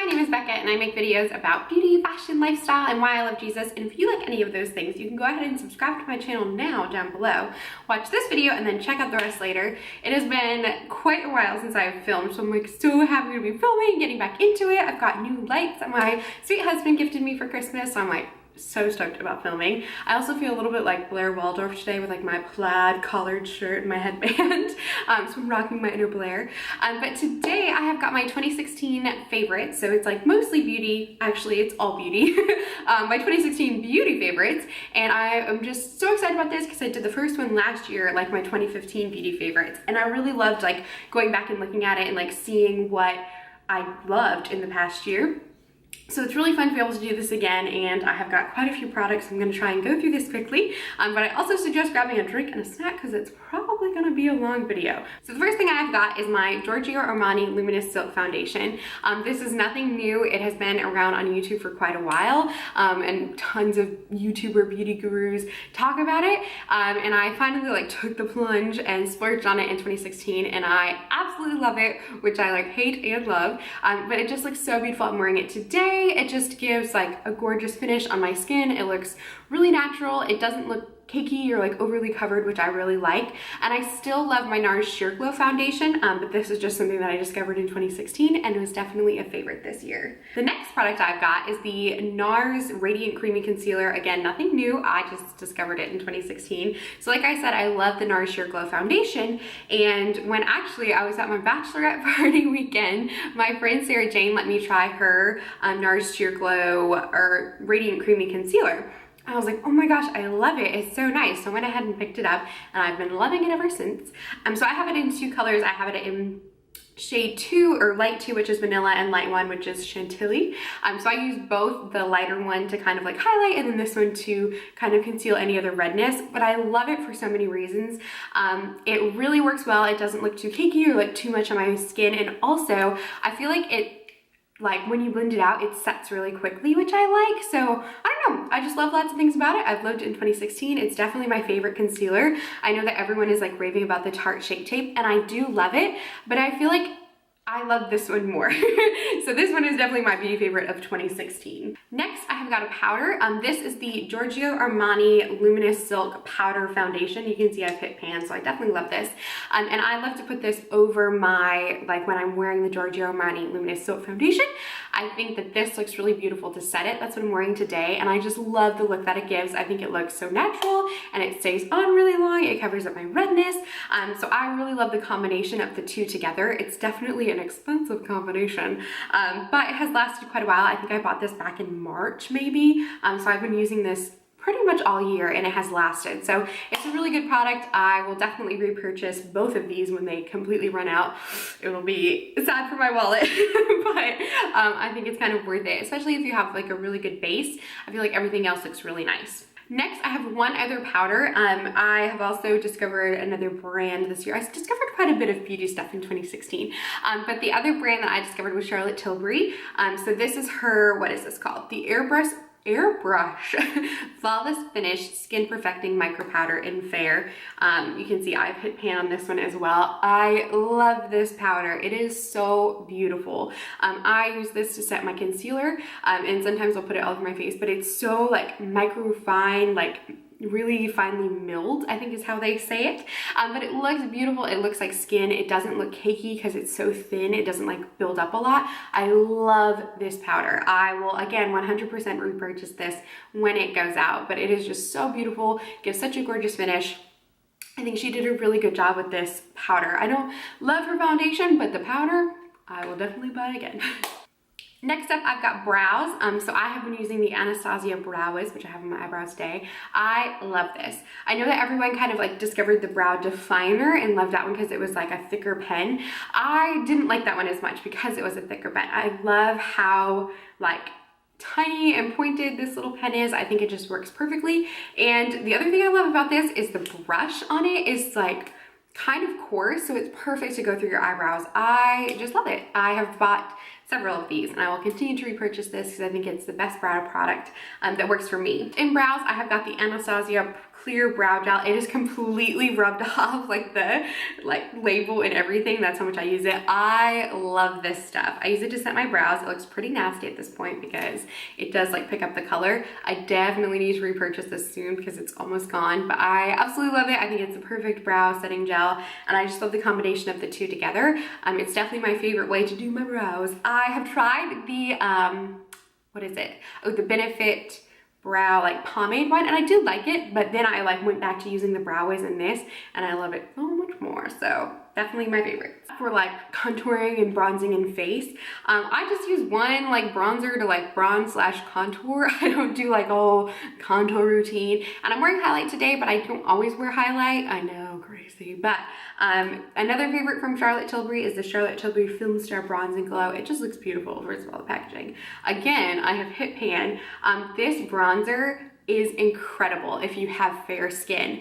my name is Becca and I make videos about beauty, fashion, lifestyle, and why I love Jesus. And if you like any of those things, you can go ahead and subscribe to my channel now down below. Watch this video and then check out the rest later. It has been quite a while since I've filmed, so I'm like so happy to be filming and getting back into it. I've got new lights that my sweet husband gifted me for Christmas, so I'm like so stoked about filming. I also feel a little bit like Blair Waldorf today with like my plaid collared shirt and my headband. So I'm rocking my inner Blair. But today I have got my 2016 favorites. So it's like mostly beauty. Actually, it's all beauty. My 2016 beauty favorites. And I am just so excited about this because I did the first one last year, like my 2015 beauty favorites. And I really loved like going back and looking at it and like seeing what I loved in the past year. So it's really fun to be able to do this again, and I have got quite a few products. I'm going to try and go through this quickly, but I also suggest grabbing a drink and a snack because it's probably going to be a long video. So the first thing I've got is my Giorgio Armani Luminous Silk Foundation. This is nothing new. It has been around on YouTube for quite a while, and tons of YouTuber beauty gurus talk about it, and I finally like took the plunge and splurged on it in 2016, and I absolutely love it, which I like hate and love, but it just looks so beautiful. I'm wearing it today. It just gives like a gorgeous finish on my skin. It looks really natural. It doesn't look cakey or like overly covered, which I really like. And I still love my Nars Sheer Glow foundation, but this is just something that I discovered in 2016 and it was definitely a favorite this year. The next product I've got is the Nars Radiant Creamy Concealer. Again, nothing new. I just discovered it in 2016. So like I said, I love the Nars Sheer Glow foundation. And when actually I was at my bachelorette party weekend, my friend Sarah Jane let me try her Nars Sheer Glow or Radiant Creamy Concealer. I was like, oh my gosh, I love it. It's so nice. So I went ahead and picked it up and I've been loving it ever since. So I have it in two colors. I have it in shade 2 or light 2, which is vanilla, and light 1, which is chantilly. So I use both the lighter one to kind of like highlight and then this one to kind of conceal any other redness, but I love it for so many reasons. It really works well. It doesn't look too cakey or like too much on my skin, and also I feel like like when you blend it out, it sets really quickly, which I like. So I don't know, I just love lots of things about it. I've loved it in 2016. It's definitely my favorite concealer. I know that everyone is like raving about the Tarte Shape Tape, and I do love it, but I feel like I love this one more. So this one is definitely my beauty favorite of 2016. Next, I have got a powder. This is the Giorgio Armani Luminous Silk Powder Foundation. You can see I've hit pan, so I definitely love this. And I love to put this over my, like when I'm wearing the Giorgio Armani Luminous Silk Foundation. I think that this looks really beautiful to set it. That's what I'm wearing today, and I just love the look that it gives. I think it looks so natural, and it stays on really long. It covers up my redness. So I really love the combination of the two together. It's definitely an expensive combination, but it has lasted quite a while. I think I bought this back in March maybe, so I've been using this pretty much all year and it has lasted. So it's a really good product. I will definitely repurchase both of these when they completely run out. It will be sad for my wallet, but I think it's kind of worth it, especially if you have like a really good base. I feel like everything else looks really nice. Next, I have one other powder. I have also discovered another brand this year. I discovered quite a bit of beauty stuff in 2016, but the other brand that I discovered was Charlotte Tilbury. So this is her, what is this called? The Airbrush Flawless Finish Skin Perfecting Micro Powder in Fair. You can see I've hit pan on this one as well. I love this powder. It is so beautiful. I use this to set my concealer, and sometimes I'll put it all over my face, but it's so like micro fine, like really finely milled, I think is how they say it. But it looks beautiful. It looks like skin. It doesn't look cakey because it's so thin. It doesn't like build up a lot. I love this powder. I will again 100% repurchase this when it goes out, but it is just so beautiful. Gives such a gorgeous finish. I think she did a really good job with this powder. I don't love her foundation, but the powder I will definitely buy again. Next up, I've got brows. So I have been using the Anastasia Brow Wiz, which I have on my eyebrows today. I love this. I know that everyone kind of like discovered the brow definer and loved that one because it was like a thicker pen. I didn't like that one as much because it was a thicker pen. I love how like tiny and pointed this little pen is. I think it just works perfectly. And the other thing I love about this is the brush on it is like kind of coarse, so it's perfect to go through your eyebrows. I just love it. I have bought several of these, and I will continue to repurchase this because I think it's the best brow product that works for me. In brows, I have got the Anastasia clear brow gel. It is completely rubbed off like the label and everything. That's how much I use it. I love this stuff. I use it to set my brows. It looks pretty nasty at this point because it does like pick up the color. I definitely need to repurchase this soon because it's almost gone, but I absolutely love it. I think it's the perfect brow setting gel, and I just love the combination of the two together. It's definitely my favorite way to do my brows. I have tried the what is it? Oh, the Benefit brow like pomade one, and I do like it, but then I like went back to using the Brow Wiz in this, and I love it so much more. So definitely my favorite. For like contouring and bronzing in face, I just use one like bronzer to like bronze / contour. I don't do like a whole contour routine, and I'm wearing highlight today, but I don't always wear highlight. I know, crazy. But another favorite from Charlotte Tilbury is the Charlotte Tilbury Filmstar Bronze and Glow. It just looks beautiful. First of all, the packaging. Again, I have hit pan. This bronzer is incredible if you have fair skin.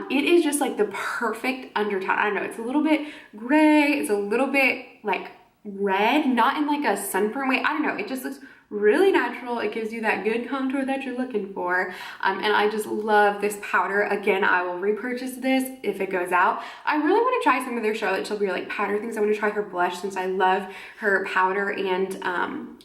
It is just like the perfect undertone. I don't know, it's a little bit gray, it's a little bit like red, not in like a sunburn way. I don't know, it just looks really natural. It gives you that good contour that you're looking for. And I just love this powder. Again, I will repurchase this if it goes out. I really want to try some of their Charlotte Tilbury like powder things. I want to try her blush since I love her powder and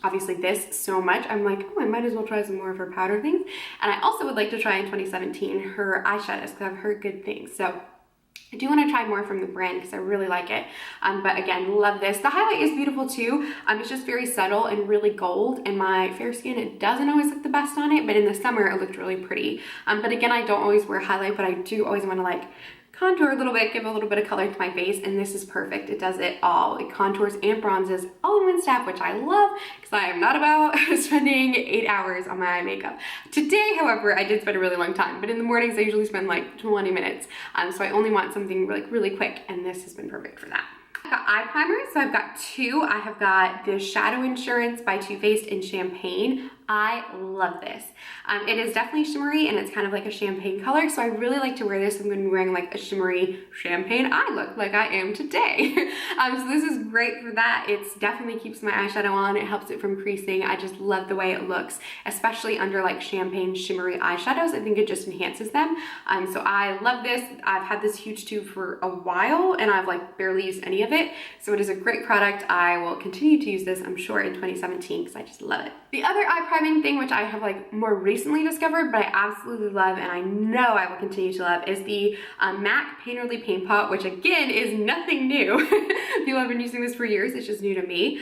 obviously this so much. I'm like, oh, I might as well try some more of her powder things. And I also would like to try in 2017 her eyeshadows because I've heard good things. So I do want to try more from the brand because I really like it. But again, love this. The highlight is beautiful too. It's just very subtle and really gold. And my fair skin, it doesn't always look the best on it, but in the summer it looked really pretty. But again, I don't always wear highlight, but I do always want to like contour a little bit, give a little bit of color to my face, and this is perfect. It does it all. It contours and bronzes all in one step, which I love because I am not about spending 8 hours on my eye makeup. Today, however, I did spend a really long time, but in the mornings I usually spend like 20 minutes. So I only want something like really quick, and this has been perfect for that. I've got eye primers, so I've got two. I have got the Shadow Insurance by Too Faced in Champagne. I love this. It is definitely shimmery and it's kind of like a champagne color, so I really like to wear this. I'm going to be wearing like a shimmery champagne eye look like I am today. So this is great for that. It definitely keeps my eyeshadow on. It helps it from creasing. I just love the way it looks, especially under like champagne shimmery eyeshadows. I think it just enhances them. So I love this. I've had this huge tube for a while and I've like barely used any of it. So it is a great product. I will continue to use this, I'm sure, in 2017 because I just love it. The other eye priming thing, which I have like more recently discovered, but I absolutely love and I know I will continue to love, is the MAC Painterly Paint Pot, which again is nothing new. People have been using this for years. It's just new to me.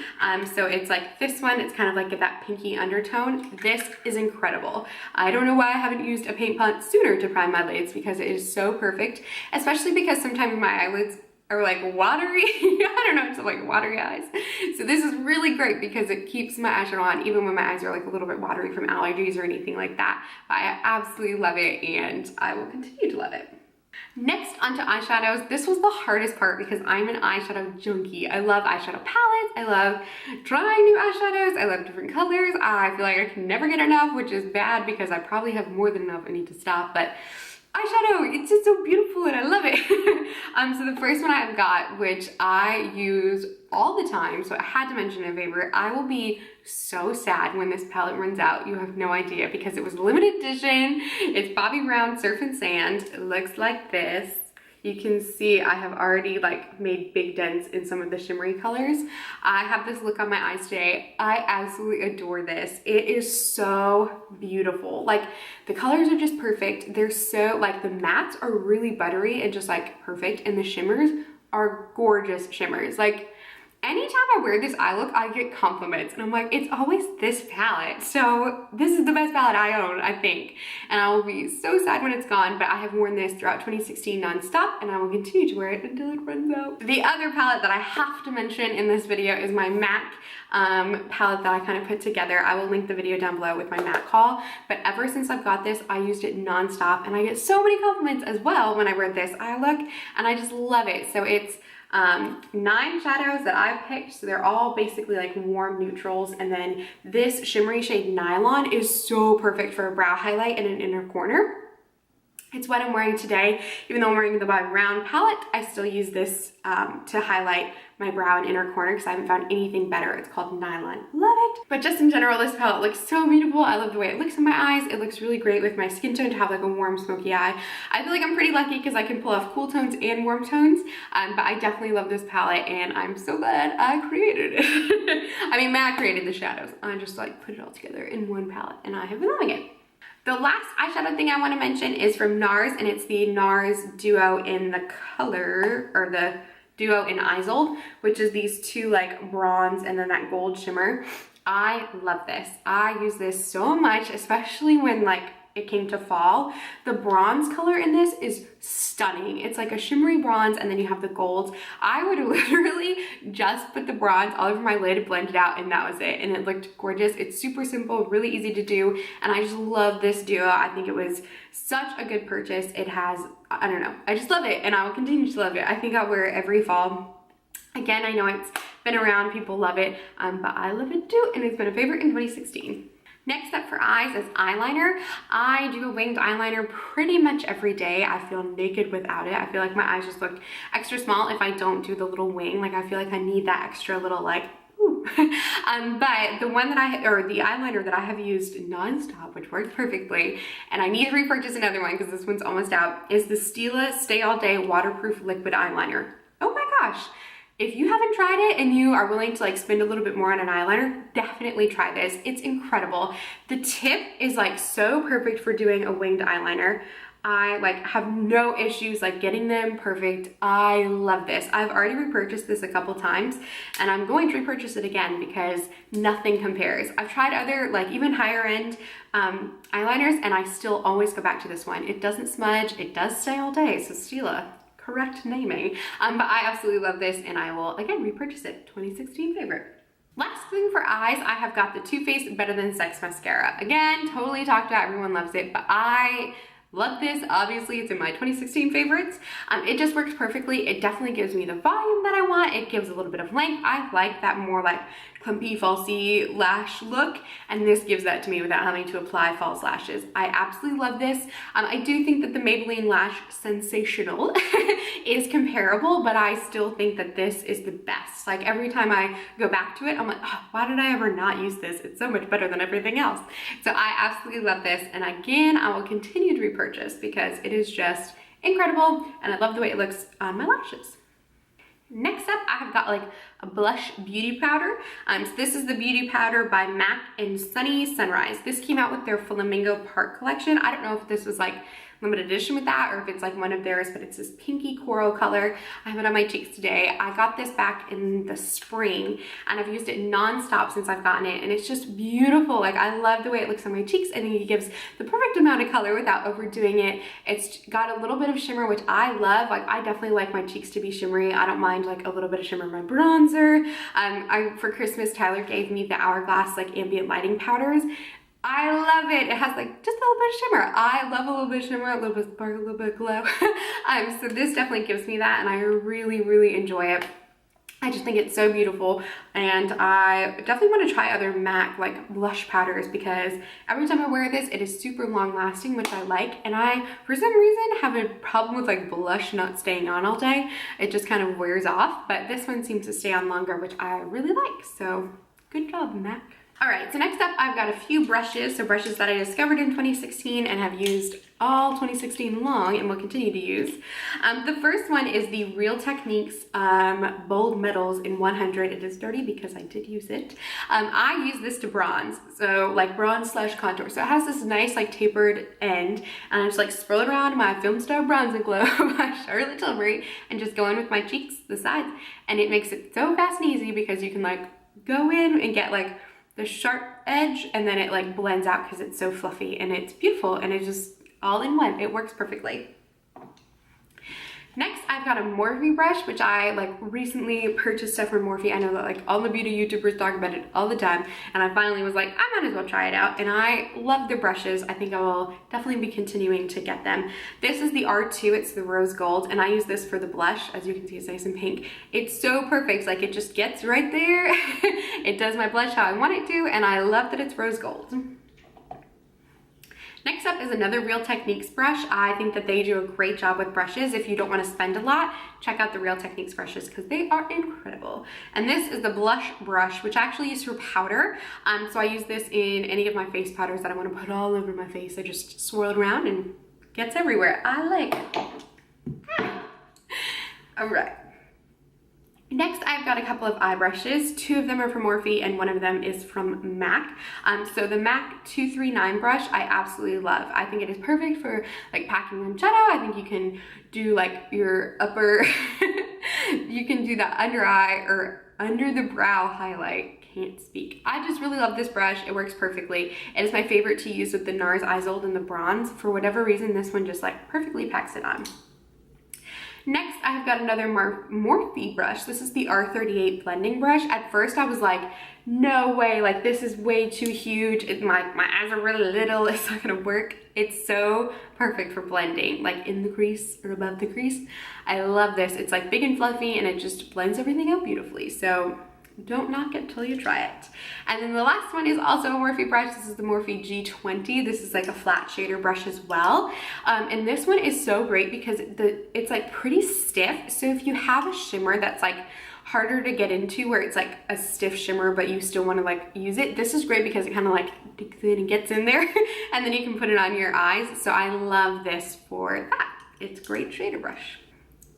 So it's like this one. It's kind of like that pinky undertone. This is incredible. I don't know why I haven't used a paint pot sooner to prime my lids because it is so perfect, especially because sometimes my eyelids are like watery. I don't know, it's like watery eyes. So this is really great because it keeps my eyeshadow on even when my eyes are like a little bit watery from allergies or anything like that. But I absolutely love it and I will continue to love it. Next, onto eyeshadows. This was the hardest part because I'm an eyeshadow junkie. I love eyeshadow palettes. I love trying new eyeshadows. I love different colors. I feel like I can never get enough, which is bad because I probably have more than enough. I need to stop, but eyeshadow, it's just so beautiful and I love it. So the first one I've got, which I use all the time, so I had to mention a favorite. I will be so sad when this palette runs out. You have no idea because it was limited edition. It's Bobbi Brown Surf and Sand. It looks like this. You can see I have already like made big dents in some of the shimmery colors. I have this look on my eyes today. I absolutely adore this. It is so beautiful. Like the colors are just perfect. They're so like the mattes are really buttery and just like perfect, and the shimmers are gorgeous shimmers. Like anytime I wear this eye look, I get compliments and I'm like, it's always this palette. So this is the best palette I own, I think. And I will be so sad when it's gone, but I have worn this throughout 2016 nonstop and I will continue to wear it until it runs out. The other palette that I have to mention in this video is my MAC palette that I kind of put together. I will link the video down below with my MAC haul, but ever since I've got this, I used it nonstop and I get so many compliments as well when I wear this eye look and I just love it. So it's 9 shadows that I've picked, so they're all basically like warm neutrals, and then this shimmery shade Nylon is so perfect for a brow highlight in an inner corner. It's what I'm wearing today. Even though I'm wearing the Bobbi Brown palette, I still use this to highlight my brow and inner corner because I haven't found anything better. It's called Nylon. Love it. But just in general, this palette looks so beautiful. I love the way it looks in my eyes. It looks really great with my skin tone to have like a warm, smoky eye. I feel like I'm pretty lucky because I can pull off cool tones and warm tones. But I definitely love this palette and I'm so glad I created it. I mean, Matt created the shadows. I just like put it all together in one palette and I have been loving it. The last eyeshadow thing I want to mention is from Nars, and it's the Nars Duo in the color, or the Duo in Isolde, which is these two like bronze and then that gold shimmer. I love this. I use this so much, especially when like it came to fall. The bronze color in this is stunning. It's like a shimmery bronze and then you have the gold. I would literally just put the bronze all over my lid, blend it out, and that was it. And it looked gorgeous. It's super simple, really easy to do. And I just love this duo. I think it was such a good purchase. It has, I don't know, I just love it and I will continue to love it. I think I'll wear it every fall. Again, I know it's been around, people love it, but I love it too, and it's been a favorite in 2016. Next up for eyes is eyeliner. I do a winged eyeliner pretty much every day. I feel naked without it. I feel like my eyes just look extra small if I don't do the little wing. Like I feel like I need that extra little like, ooh. But the one that the eyeliner that I have used nonstop, which works perfectly, and I need to repurchase another one because this one's almost out, is the Stila Stay All Day Waterproof Liquid Eyeliner. Oh my gosh. If you haven't tried it and you are willing to like spend a little bit more on an eyeliner, definitely try this. It's incredible. The tip is like so perfect for doing a winged eyeliner. I like have no issues like getting them perfect. I love this. I've already repurchased this a couple times and I'm going to repurchase it again because nothing compares. I've tried other like even higher end eyeliners and I still always go back to this one. It doesn't smudge, it does stay all day. So Stila, correct naming. But I absolutely love this and I will again repurchase it. 2016 favorite. Last thing for eyes, I have got the Too Faced Better Than Sex mascara. Again, totally talked about, everyone loves it, but I love this. Obviously, it's in my 2016 favorites. It just works perfectly. It definitely gives me the volume that I want. It gives a little bit of length. I like that more like clumpy, falsy lash look, and this gives that to me without having to apply false lashes. I absolutely love this. I do think that the Maybelline Lash Sensational is comparable, but I still think that this is the best. Like every time I go back to it, I'm like, oh, why did I ever not use this? It's so much better than everything else. So I absolutely love this, and again, I will continue to repurchase because it is just incredible, and I love the way it looks on my lashes. Next up, I have got like a blush beauty powder. So this is the beauty powder by MAC in Sunny Sunrise. This came out with their Flamingo Park collection. I don't know if this was like limited edition with that or if it's like one of theirs, but it's this pinky coral color. I have it on my cheeks today. I got this back in the spring and I've used it non-stop since I've gotten it, and it's just beautiful. Like I love the way it looks on my cheeks. I think it gives the perfect amount of color without overdoing it. It's got a little bit of shimmer, which I love. Like I definitely like my cheeks to be shimmery. I don't mind like a little bit of shimmer in my bronzer. For Christmas, Tyler gave me the Hourglass like ambient lighting powders. I love it. It has like just a little bit of shimmer. I love a little bit of shimmer, a little bit of sparkle, a little bit of glow. So this definitely gives me that, and I really, really enjoy it. I just think it's so beautiful, and I definitely want to try other MAC like blush powders because every time I wear this, it is super long lasting, which I like, and I, for some reason, have a problem with like blush not staying on all day. It just kind of wears off, but this one seems to stay on longer, which I really like, so good job, MAC. All right, so next up, I've got a few brushes. So brushes that I discovered in 2016 and have used all 2016 long and will continue to use. The first one is the Real Techniques Bold Metals in 100. It is dirty because I did use it. I use this to bronze, so like bronze / contour. So it has this nice like tapered end, and I just like swirl it around my Filmstar Bronze and Glow by Charlotte Tilbury and just go in with my cheeks, the sides, and it makes it so fast and easy because you can like go in and get like the sharp edge, and then it like blends out because it's so fluffy and it's beautiful, and it's just all in one. It works perfectly. Next, I've got a Morphe brush, which I like recently purchased stuff from Morphe. I know that like all the beauty YouTubers talk about it all the time, and I finally was like, I might as well try it out, and I love the brushes. I think I will definitely be continuing to get them. This is the R2, it's the rose gold, and I use this for the blush. As you can see, it's nice and pink. It's so perfect, like it just gets right there. It does my blush how I want it to, and I love that it's rose gold. Next up is another Real Techniques brush. I think that they do a great job with brushes. If you don't want to spend a lot, check out the Real Techniques brushes because they are incredible. And this is the blush brush, which I actually use for powder. So I use this in any of my face powders that I want to put all over my face. I just swirl it around and gets everywhere. I like it. All right. Next, I've got a couple of eye brushes. 2 of them are from Morphe and 1 of them is from MAC. So the MAC 239 brush, I absolutely love. I think it is perfect for like packing on shadow. I think you can do like your upper, you can do the under eye or under the brow highlight. Can't speak. I just really love this brush. It works perfectly. It is my favorite to use with the Nars Isolde in the bronze. For whatever reason, this one just like perfectly packs it on. Next, I've got another Morphe brush. This is the R38 blending brush. At first, I was like, no way, like this is way too huge. My eyes are really little, it's not gonna work. It's so perfect for blending, like in the crease or above the crease. I love this. It's like big and fluffy and it just blends everything out beautifully. So don't knock it till you try it. And then the last one is also a Morphe brush. This is the Morphe G20. This is like a flat shader brush as well. And this one is so great because it's like pretty stiff. So if you have a shimmer that's like harder to get into where it's like a stiff shimmer but you still want to like use it, this is great because it kind of like digs in and gets in there and then you can put it on your eyes. So I love this for that. It's a great shader brush.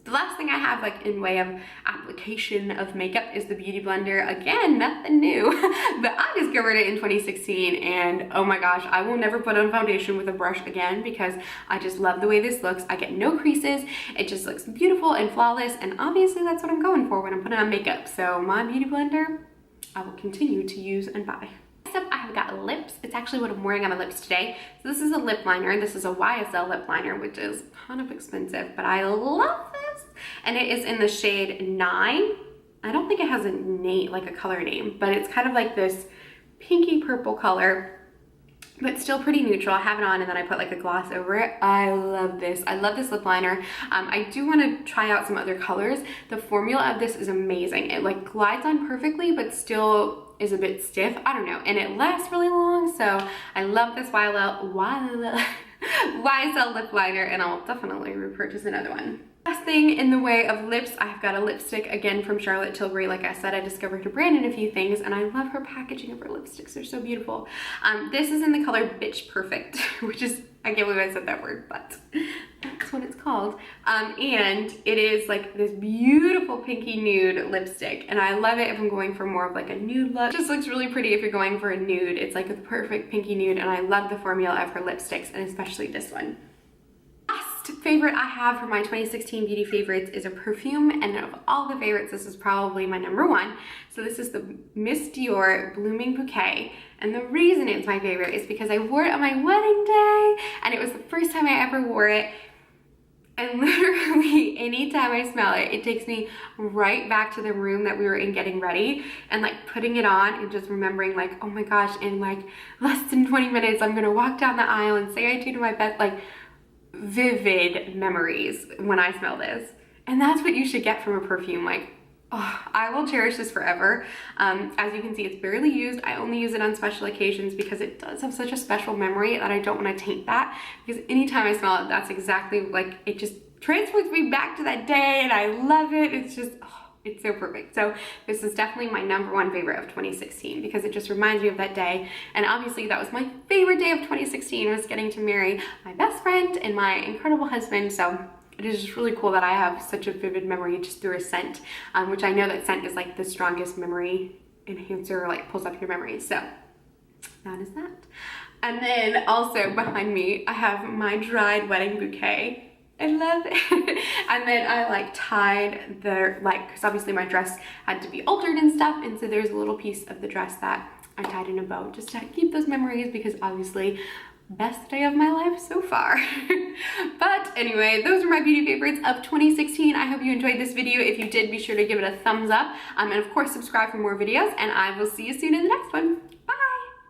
The last thing I have like in way of application of makeup is the Beauty Blender. Again, nothing new, but I discovered it in 2016 and oh my gosh, I will never put on foundation with a brush again because I just love the way this looks. I get no creases. It just looks beautiful and flawless and obviously that's what I'm going for when I'm putting on makeup. So my Beauty Blender, I will continue to use and buy. Next up, I have got lips. It's actually what I'm wearing on my lips today. So this is a lip liner. This is a YSL lip liner, which is kind of expensive, but I love this. And it is in the shade 9. I don't think it has a name, like a color name, but it's kind of like this pinky purple color, but still pretty neutral. I have it on and then I put like a gloss over it. I love this. I love this lip liner. I do want to try out some other colors. The formula of this is amazing. It like glides on perfectly, but still is a bit stiff. I don't know. And it lasts really long. So I love this YSL lip liner and I'll definitely repurchase another one. Last thing in the way of lips, I've got a lipstick again from Charlotte Tilbury. Like I said, I discovered her brand in a few things and I love her packaging of her lipsticks. They're so beautiful. This is in the color Bitch Perfect, which is, I can't believe I said that word, but that's what it's called. And it is like this beautiful pinky nude lipstick. And I love it if I'm going for more of like a nude look. It just looks really pretty if you're going for a nude. It's like a perfect pinky nude and I love the formula of her lipsticks and especially this one. Favorite I have for my 2016 beauty favorites is a perfume, and of all the favorites, this is probably my #1. So this is the Miss Dior Blooming Bouquet, and the reason it's my favorite is because I wore it on my wedding day, and it was the first time I ever wore it, and literally anytime I smell it, it takes me right back to the room that we were in getting ready, and like putting it on and just remembering like, oh my gosh, in like less than 20 minutes, I'm gonna walk down the aisle and say I do to my bed, like vivid memories when I smell this. And that's what you should get from a perfume. Like, oh, I will cherish this forever. As you can see, it's barely used. I only use it on special occasions because it does have such a special memory that I don't want to taint that, because anytime I smell it, that's exactly like, it just transports me back to that day and I love it. It's just, oh, it's so perfect. So this is definitely my #1 favorite of 2016 because it just reminds me of that day. And obviously that was my favorite day of 2016, was getting to marry my best friend and my incredible husband. So it is just really cool that I have such a vivid memory just through a scent, which I know that scent is like the strongest memory enhancer, like pulls up your memories. So that is that. And then also behind me, I have my dried wedding bouquet. I love it. And then I like tied the, like, because obviously my dress had to be altered and stuff, and so there's a little piece of the dress that I tied in a bow just to keep those memories, because obviously best day of my life so far. But anyway, those are my beauty favorites of 2016. I hope you enjoyed this video. If you did, be sure to give it a thumbs up, and of course subscribe for more videos, and I will see you soon in the next one.